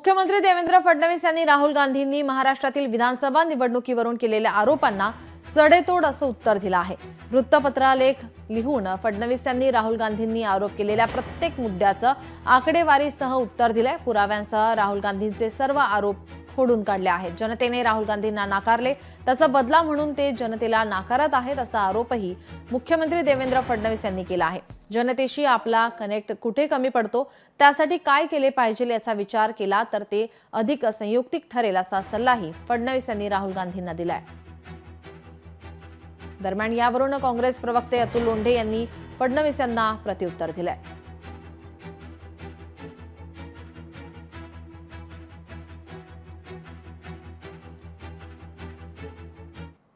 मुख्यमंत्री देवेंद्र फडणवीस यांनी राहुल गांधींनी महाराष्ट्रातील विधानसभा निवडणुकीवरून केलेल्या आरोपांना सडेतोड असं उत्तर दिलं आहे। वृत्तपत्रालेख लिहून फडणवीस यांनी राहुल गांधींनी आरोप केलेल्या प्रत्येक मुद्द्याचं आकडेवारीसह उत्तर दिलंय। पुराव्यांसह राहुल गांधींचे सर्व आरोप खोडून काढले आहेत। जनतेने राहुल गांधींना नाकारले, त्याचा बदला म्हणून ते जनतेला नाकारत आहेत असा आरोपही मुख्यमंत्री देवेंद्र फडणवीस यांनी केला आहे। जनतेशी आपला कनेक्ट कुठे कमी पडतो, त्यासाठी काय केले पाहिजे याचा विचार केला तर ते अधिक संयुक्तिक ठरेल असा सल्लाही फडणवीस यांनी राहुल गांधींना दिलाय। दरम्यान यावरून काँग्रेस प्रवक्ते अतुल लोंढे यांनी फडणवीस यांना प्रत्युत्तर दिलंय।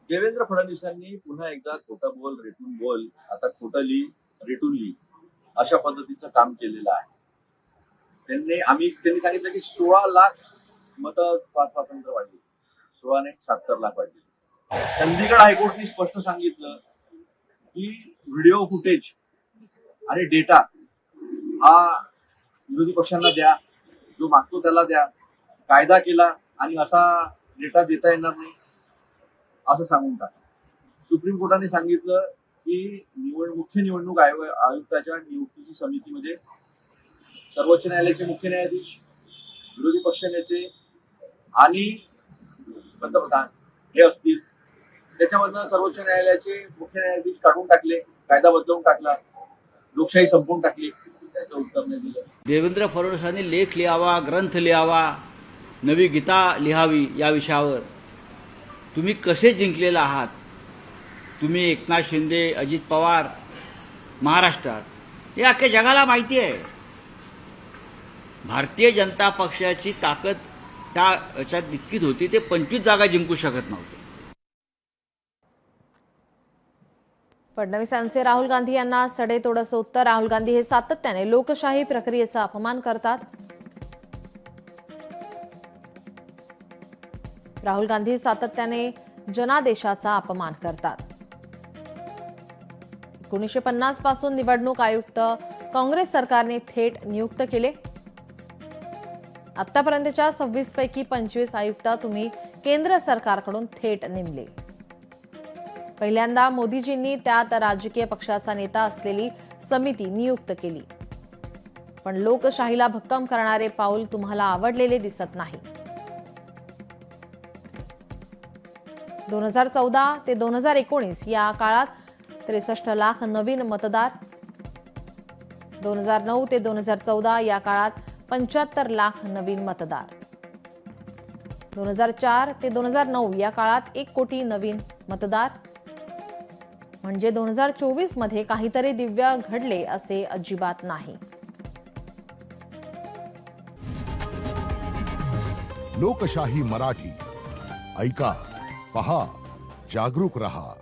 देवेंद्र फडणवीसांनी पुन्हा एकदा खोटं बोल रेटून बोल, आता खोटं लिही रेटून लिही अशा पद्धतीचं काम केलेलं आहे। त्यांनी सांगितलं की 16 लाख मतं स्वातंत्र्य वाढली, 16 ने 76 लाख वाढली। चंदीगड हायकोर्टने स्पष्ट सांगितलं की व्हिडिओ फुटेज आणि डेटा हा विरोधी पक्षांना द्या, जो मागतो त्याला द्या, कायदा केला आणि असा डेटा देता येणार नाही असं सांगून टाका। सुप्रीम कोर्टाने सांगितलं की मुख्य निवडणूक आयुक्ताच्या नियुक्तीची समितीमध्ये सर्वोच्च न्यायालयाचे मुख्य न्यायाधीश, विरोधी पक्ष नेते आणि पंतप्रधान हे असतील। त्याच्यामधनं सर्वोच्च न्यायालयाचे मुख्य न्यायाधीश काढून टाकले, कायदा बदलवून टाकला, लोकशाही संपवून टाकली। त्याचं उत्तर नाही दिलं। देवेंद्र फडणवीसांनी लेख लिहावा, ग्रंथ लिहावा, नवी गीता लिहावी या विषयावर। तुम्ही कसे जिंकलेला आहात, तुम्ही एकनाथ शिंदे, अजित पवार महाराष्ट्रात, हे अख्ख्या जगाला माहिती आहे। भारतीय जनता पक्षाची ताकद त्या याच्यात इतकीच होती, ते 25 जागा जिंकू शकत नव्हते। फडणवीसांचे राहुल गांधी यांना सडेतोड असं उत्तर। राहुल गांधी हे सातत्याने लोकशाही प्रक्रियेचा अपमान करतात। राहुल गांधी सातत्याने जनादेशाचा अपमान करतात। 1950 पासून निवडणूक आयुक्त काँग्रेस सरकारने थेट नियुक्त केले। आतापर्यंतच्या 26 पैकी 25 आयुक्त तुम्ही केंद्र सरकारकडून थेट नेमले। पहिल्यांदा मोदीजींनी त्यात राजकीय पक्षाचा नेता असलेली समिती नियुक्त केली, पण लोकशाहीला भक्कम करणारे पाऊल तुम्हाला आवडलेले दिसत नाही। 2014 ते 2019 या काळात 63 लाख नवीन मतदार, 2009 ते 2014 या काळात 75 लाख नवीन मतदार, 2004 ते 2009 या काळात 1 कोटी नवीन मतदार। म्हणजे 2024 मध्ये काहीतरी दिव्य घडले असे अजिबात नाही। लोकशाही मराठी ऐका, पहा, जागरूक रहा।